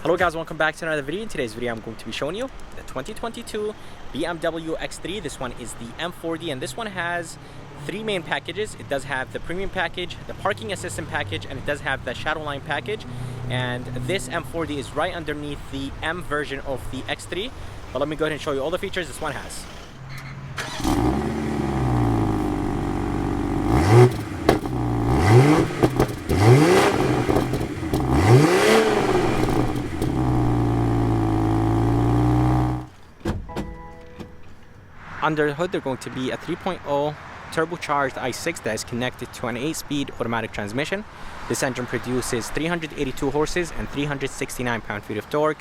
Hello guys, welcome back to another video. In today's video I'm going to be showing you the 2022 BMW X3. This one is the M40 and this one has three main packages. It does have the premium package, the parking assistant package, and it does have the Shadowline package. And this M40 is right underneath the M version of the X3. But let me go ahead and show you all the features this one has. Under the hood, they're going to be a 3.0 turbocharged i6 that is connected to an 8-speed automatic transmission. This engine produces 382 horses and 369 pound-feet of torque.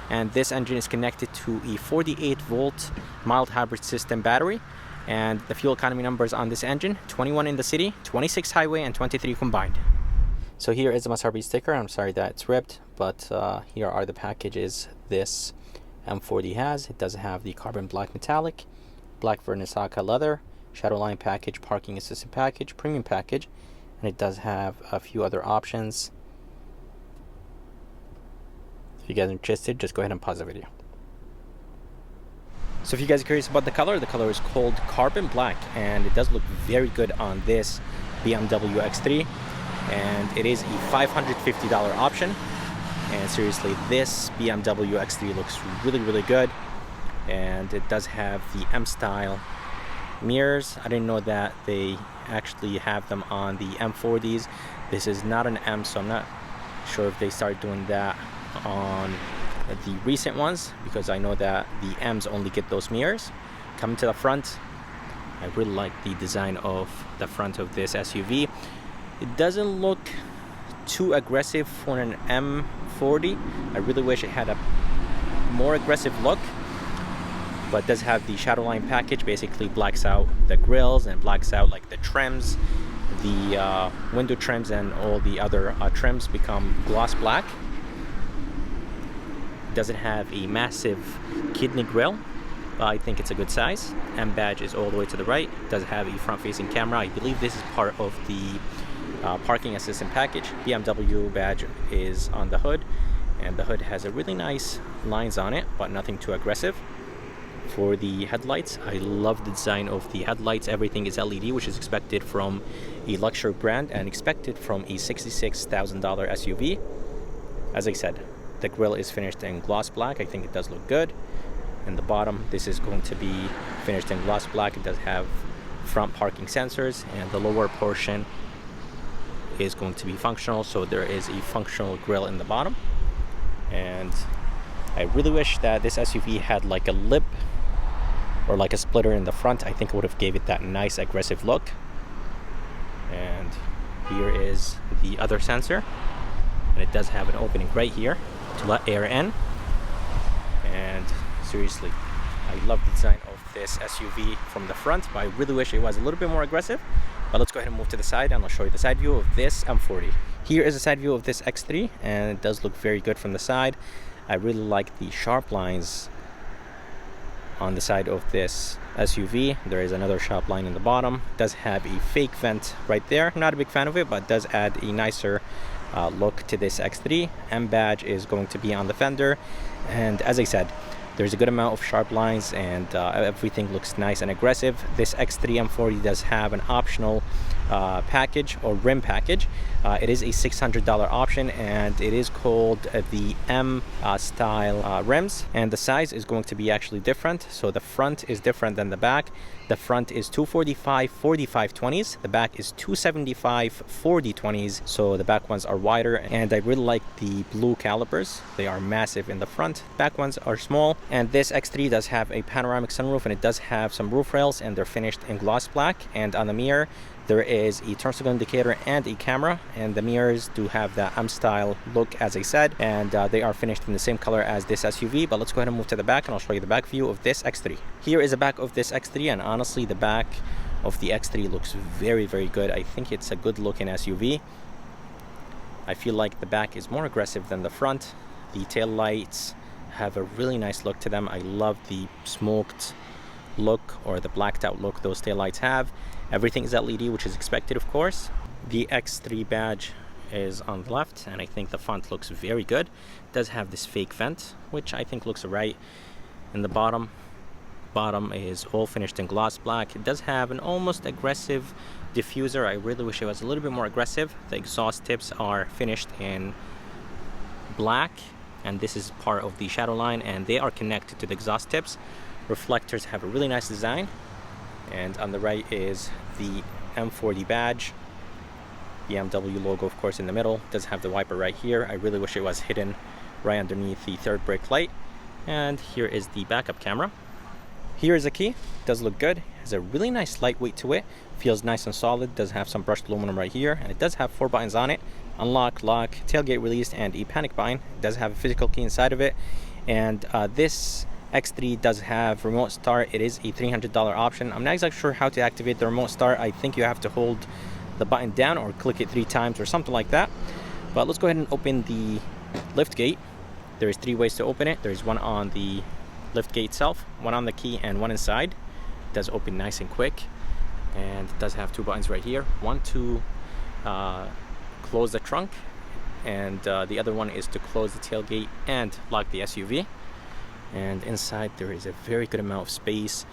And this engine is connected to a 48-volt mild hybrid system battery. And the fuel economy numbers on this engine, 21 in the city, 26 highway, and 23 combined. So here is the MSRP sticker. I'm sorry that it's ripped, but here are the packages this M40 has. It does have the carbon black metallic, black Vernisaka leather, Shadowline package, parking assistant package, premium package, and it does have a few other options. If you guys are interested, just go ahead and pause the video. So if you guys are curious about the color is called Carbon Black, and it does look very good on this BMW X3, and it is a $550 option. And seriously, this BMW X3 looks really good. And it does have the M style mirrors. I didn't know that they actually have them on the M40s. This is not an M, so I'm not sure if they started doing that on the recent ones, because I know that the M's only get those mirrors. Coming to the front, I really like the design of the front of this SUV. It doesn't look too aggressive for an M40. I really wish it had a more aggressive look. But does have the Shadowline package, basically blacks out the grills and blacks out like the trims, the window trims, and all the other trims become gloss black. Doesn't have a massive kidney grill, but I think it's a good size. M badge is all the way to the right. Does have a front-facing camera. I believe this is part of the parking assistant package. BMW badge is on the hood, and the hood has a really nice lines on it, but nothing too aggressive. For the headlights, I love the design of the headlights. Everything is LED, which is expected from a luxury brand and expected from a $66,000 SUV. As I said, the grille is finished in gloss black. I think it does look good. And the bottom, this is going to be finished in gloss black. It does have front parking sensors, and the lower portion is going to be functional. So there is a functional grille in the bottom. And I really wish that this SUV had like a lip or like a splitter in the front. I think it would have gave it that nice aggressive look. And here is the other sensor, and it does have an opening right here to let air in. And seriously, I love the design of this SUV from the front, but I really wish it was a little bit more aggressive. But let's go ahead and move to the side, and I'll show you the side view of this M40. Here is a side view of this X3, and it does look very good from the side. I really like the sharp lines on the side of this SUV. There is another sharp line in the bottom. It does have a fake vent right there. I'm not a big fan of it, but it does add a nicer look to this X3. M badge is going to be on the fender, and as I said, there's a good amount of sharp lines, and everything looks nice and aggressive. This X3 M40 does have an optional package or rim package. It is a $600 option, and it is called the M style rims, and the size is going to be actually different. So the front is different than the back. The front is 245 45 20s, the back is 275 40 20s, so the back ones are wider. And I really like the blue calipers. They are massive in the front, back ones are small. And this X3 does have a panoramic sunroof, and it does have some roof rails, and they're finished in gloss black. And on the mirror, there is a turn signal indicator and a camera, and the mirrors do have that M style look, as I said, and they are finished in the same color as this SUV. But let's go ahead and move to the back, and I'll show you the back view of this X3. Here is the back of this X3, and honestly, the back of the X3 looks very good. I think it's a good looking SUV. I feel like the back is more aggressive than the front. The tail lights have a really nice look to them. I love the smoked look, or the blacked out look those taillights have. Everything is LED, which is expected, of course. The X3 badge is on the left, and I think the front looks very good. It does have this fake vent, which I think looks alright. In the bottom is all finished in gloss black. It does have an almost aggressive diffuser. I really wish it was a little bit more aggressive. The exhaust tips are finished in black, and this is part of the shadow line, and they are connected to the exhaust tips. Reflectors have a really nice design, and on the right is the M40 badge. BMW logo, of course, in the middle. It does have the wiper right here. I really wish it was hidden right underneath the third brake light. And here is the backup camera. Here is a key. It does look good. It has a really nice lightweight to it. Feels nice and solid. Does have some brushed aluminum right here, and it does have 4 buttons on it: unlock, lock, tailgate release, and a panic button. It does have a physical key inside of it. And this X3 does have remote start. It is a $300 option. I'm not exactly sure how to activate the remote start. I think you have to hold the button down or click it 3 times or something like that. But let's go ahead and open the lift gate. There is 3 ways to open it. There's one on the lift gate itself, one on the key, and one inside. It does open nice and quick, and it does have 2 buttons right here. One to close the trunk, and the other one is to close the tailgate and lock the SUV. And inside there is a very good amount of space.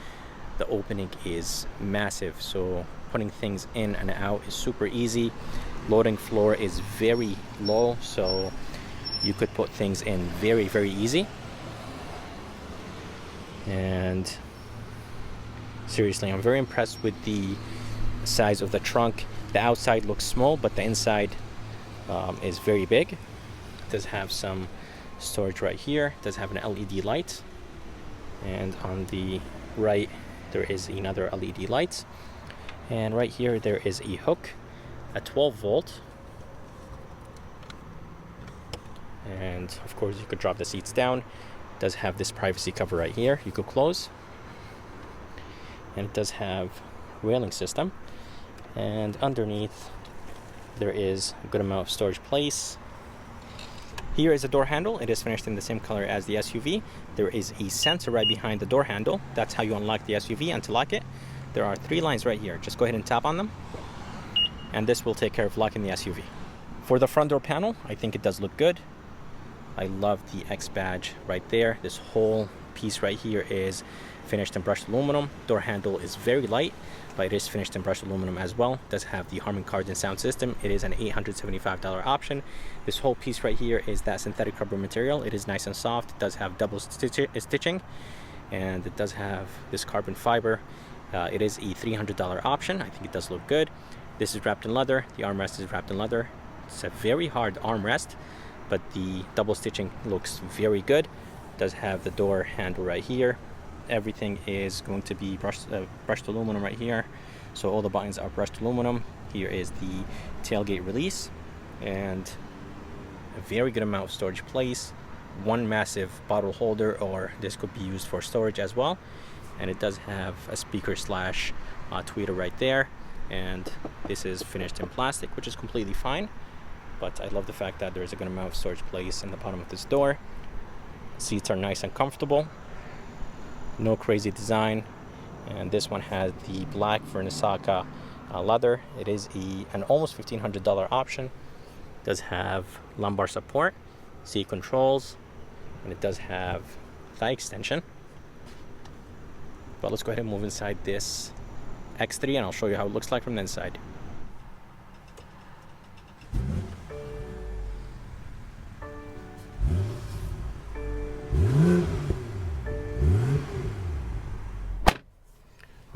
The opening is massive, so putting things in and out is super easy. Loading floor is very low, so you could put things in very, very easy. And seriously, I'm very impressed with the size of the trunk. The outside looks small, but the inside is very big. It does have some storage right here. It does have an LED light, and on the right there is another LED light, and right here there is a hook, a 12 volt, and of course you could drop the seats down. It does have this privacy cover right here you could close, and it does have railing system, and underneath there is a good amount of storage place. Here is a door handle. It is finished in the same color as the SUV. There is a sensor right behind the door handle. That's how you unlock the SUV. And to lock it, there are 3 lines right here. Just go ahead and tap on them, and this will take care of locking the SUV. For the front door panel, I think it does look good. I love the X badge right there. This whole piece right here is finished in brushed aluminum. Door handle is very light, but it is finished in brushed aluminum as well. It does have the Harman Kardon sound system. It is an $875 option. This whole piece right here is that synthetic rubber material. It is nice and soft. It does have double stitching, and it does have this carbon fiber. It is a $300 option. I think it does look good. This is wrapped in leather. The armrest is wrapped in leather. It's a very hard armrest, but the double stitching looks very good. It does have the door handle right here. Everything is going to be brushed aluminum right here, so all the buttons are brushed aluminum. Here is the tailgate release, and a very good amount of storage place. One massive bottle holder, or this could be used for storage as well. And it does have a speaker slash tweeter right there, and this is finished in plastic, which is completely fine, but I love the fact that there is a good amount of storage place in the bottom of this door. Seats are nice and comfortable, no crazy design, and this one has the black Vernisaka leather. It is an almost $1,500 option. It does have lumbar support, seat controls, and it does have thigh extension. But let's go ahead and move inside this X3, and I'll show you how it looks like from the inside.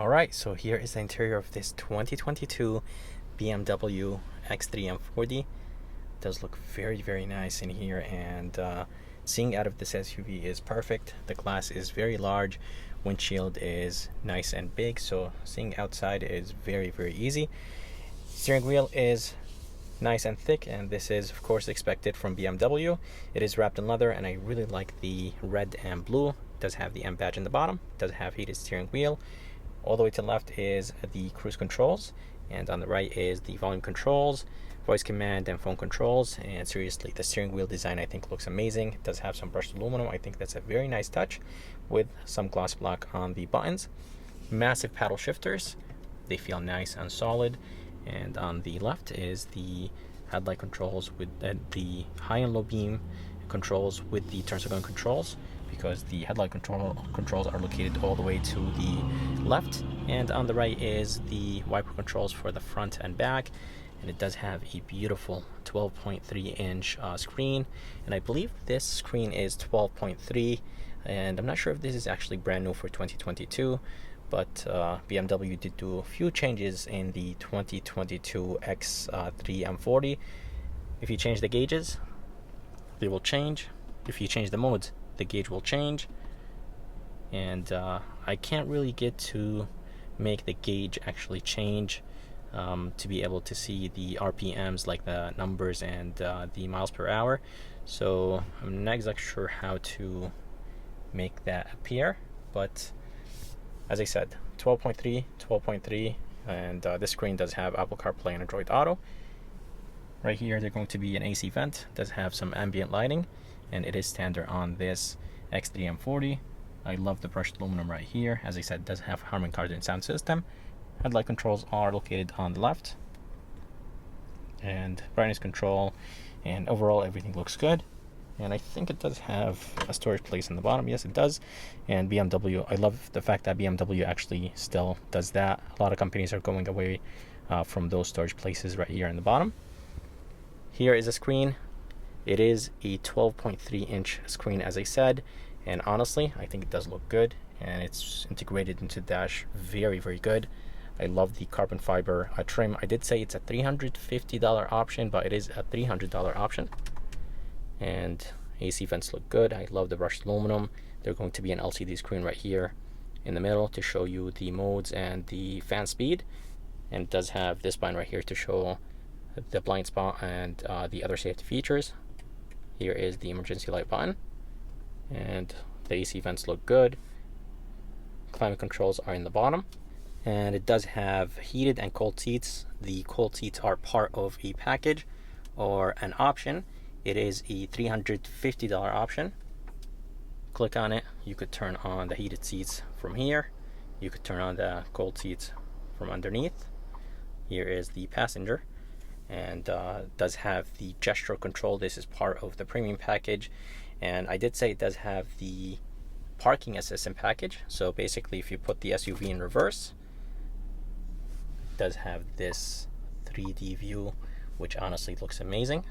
Alright, so here is the interior of this 2022 BMW X3 M40. It does look very, very nice in here, and seeing out of this SUV is perfect. The glass is very large, windshield is nice and big, so seeing outside is very, very easy. Steering wheel is nice and thick, and this is of course expected from BMW. It is wrapped in leather, and I really like the red and blue. It does have the M badge in the bottom. It does have heated steering wheel. All the way to the left is the cruise controls, and on the right is the volume controls, voice command, and phone controls. And seriously, the steering wheel design I think looks amazing. It does have some brushed aluminum. I think that's a very nice touch, with some gloss black on the buttons. Massive paddle shifters. They feel nice and solid. And on the left is the headlight controls with the high and low beam controls with the turn signal controls, because the headlight controls are located all the way to the left, and on the right is the wiper controls for the front and back. And it does have a beautiful 12.3 inch screen, and I believe this screen is 12.3, and I'm not sure if this is actually brand new for 2022, but BMW did do a few changes in the 2022 X3 M40. If you change the gauges, they will change. If you change the modes, the gauge will change. And I can't really get to make the gauge actually change to be able to see the RPMs, like the numbers and the miles per hour. So I'm not exactly sure how to make that appear, but as I said, 12.3, and this screen does have Apple CarPlay and Android Auto. Right here, there's going to be an AC vent, does have some ambient lighting, and it is standard on this X3 M40. I love the brushed aluminum right here. As I said, it does have Harman Kardon sound system. Headlight controls are located on the left, and brightness control, and overall everything looks good. And I think it does have a storage place in the bottom. Yes, it does. And BMW, I love the fact that BMW actually still does that. A lot of companies are going away from those storage places right here in the bottom. Here is a screen. It is a 12.3 inch screen, as I said, and honestly I think it does look good, and it's integrated into the dash very, very good. I love the carbon fiber trim. I did say it's a $350 option, but it is a $300 option. And AC vents look good. I love the brushed aluminum. There's going to be an LCD screen right here in the middle to show you the modes and the fan speed, and it does have this button right here to show the blind spot and the other safety features. Here is the emergency light button, and the AC vents look good. Climate controls are in the bottom, and it does have heated and cold seats. The cold seats are part of a package or an option. It is a $350 option. Click on it. You could turn on the heated seats from here. You could turn on the cold seats from underneath. Here is the passenger, and does have the gesture control. This is part of the premium package, and I did say it does have the parking assistant package. So basically, if you put the SUV in reverse, it does have this 3D view, which honestly looks amazing.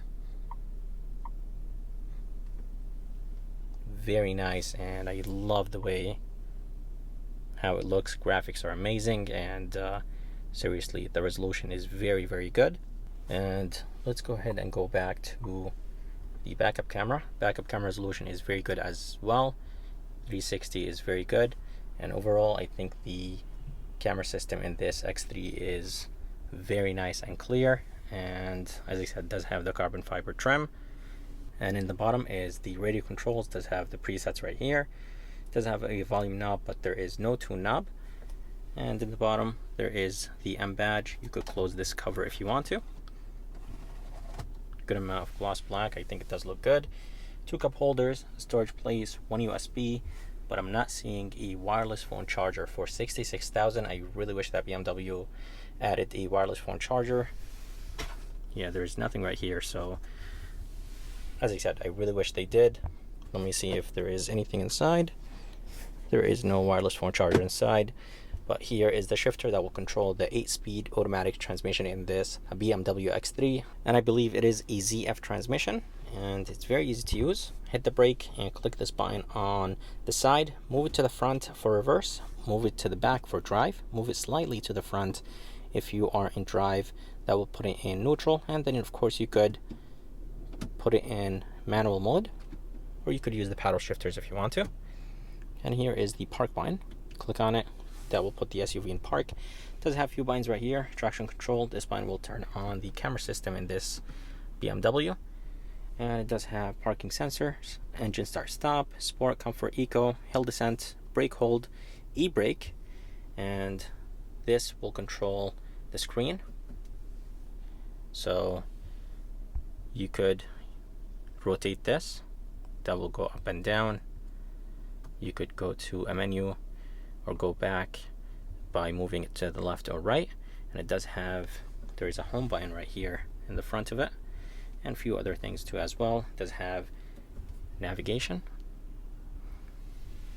Very nice, and I love the way how it looks. Graphics are amazing, and seriously, the resolution is very, very good. And let's go ahead and go back to the backup camera. Backup camera resolution is very good as well. 360 is very good, and overall I think the camera system in this X3 is very nice and clear, and as I said, does have the carbon fiber trim. And in the bottom is the radio controls. Does have the presets right here. Does have a volume knob, but there is no tune knob. And in the bottom there is the M badge. You could close this cover if you want to. Good amount of gloss black. I think it does look good. 2 cup holders, storage place, 1 USB, but I'm not seeing a wireless phone charger for $66,000. I really wish that BMW added a wireless phone charger. Yeah, there's nothing right here, so as I said, I really wish they did. Let me see if there is anything inside. There is no wireless phone charger inside, but here is the shifter that will control the 8-speed automatic transmission in this BMW X3, and I believe it is a ZF transmission, and it's very easy to use. Hit the brake and click this button on the side. Move it to the front for reverse, move it to the back for drive, move it slightly to the front if you are in drive. That will put it in neutral, and then of course you could put it in manual mode, or you could use the paddle shifters if you want to. And here is the park button. Click on it. That will put the SUV in park. It does have a few buttons right here. Traction control. This button will turn on the camera system in this BMW. And it does have parking sensors, engine start stop, sport, comfort, eco, hill descent, brake hold, e-brake, and this will control the screen. So you could rotate this. That will go up and down. You could go to a menu or go back by moving it to the left or right. And it does have, there is a home button right here in the front of it. and a few other things too as well. It does have navigation,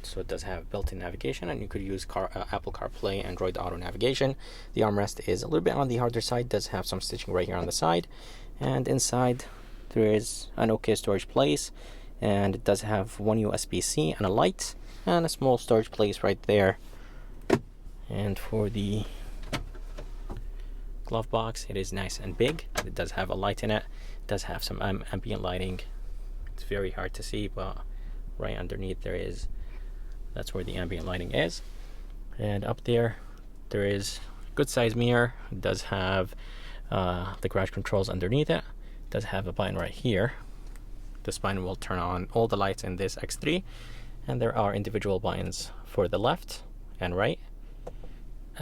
so it does have built-in navigation, and you could use Apple CarPlay, Android Auto navigation. The armrest is a little bit on the harder side, does have some stitching right here on the side, and inside there is an okay storage place, and it does have one USB-C and a light and a small storage place right there. And for the glove box, it is nice and big. It does have a light in it. It does have some ambient lighting. It's very hard to see, but right underneath there is, that's where the ambient lighting is. And up there is a good size mirror. It does have the garage controls underneath it. It does have a button right here. This button will turn on all the lights in this X3, and there are individual buttons for the left and right,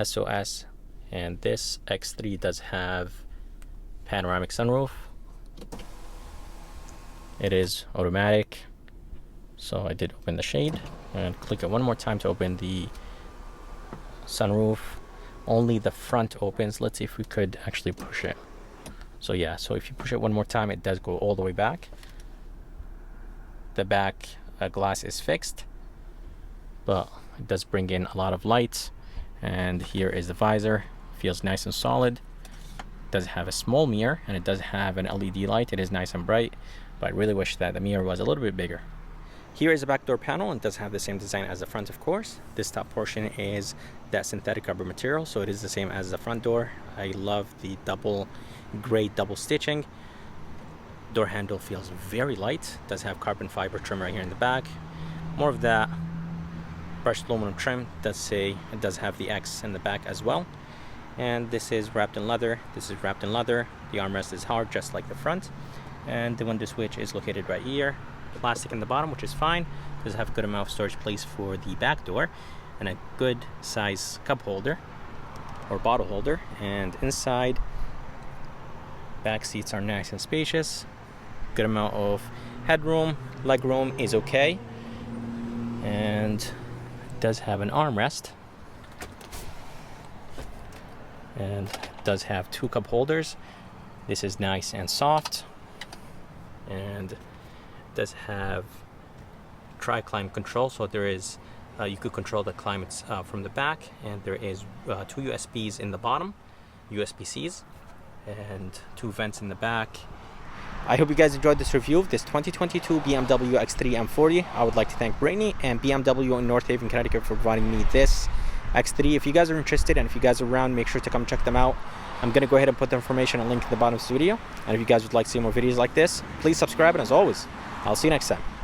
SOS, and this X3 does have panoramic sunroof. It is automatic, so I did open the shade and click it one more time to open the sunroof. Only the front opens. Let's see if we could actually push it. So yeah, so if you push it one more time, it does go all the way back. The back glass is fixed, but it does bring in a lot of light. And here is the visor. Feels nice and solid. It does have a small mirror, and it does have an LED light. It is nice and bright, but I really wish that the mirror was a little bit bigger. Here is a back door panel, and it does have the same design as the front, of course. This top portion is that synthetic rubber material, so it is the same as the front door. I love the gray double stitching. Door handle feels very light. It does have carbon fiber trim right here in the back. More of that brushed aluminum trim. It does have the X in the back as well. And this is wrapped in leather. This is wrapped in leather. The armrest is hard, just like the front. And the window switch is located right here. Plastic in the bottom, which is fine. It does have a good amount of storage place for the back door, and a good size cup holder or bottle holder. And inside, back seats are nice and spacious. Good amount of headroom. Leg room is okay, and it does have an armrest, and it does have two cup holders. This is nice and soft, and it does have tri-climate control, so there is you could control the climates from the back, and there is two USBs in the bottom, USB-Cs, and two vents in the back. I hope you guys enjoyed this review of this 2022 BMW X3 M40. I would like to thank Brittany and BMW in North Haven, Connecticut for providing me this X3. If you guys are interested, and if you guys are around, make sure to come check them out. I'm going to go ahead and put the information and link in the bottom of this video. And if you guys would like to see more videos like this, please subscribe, and as always, I'll see you next time.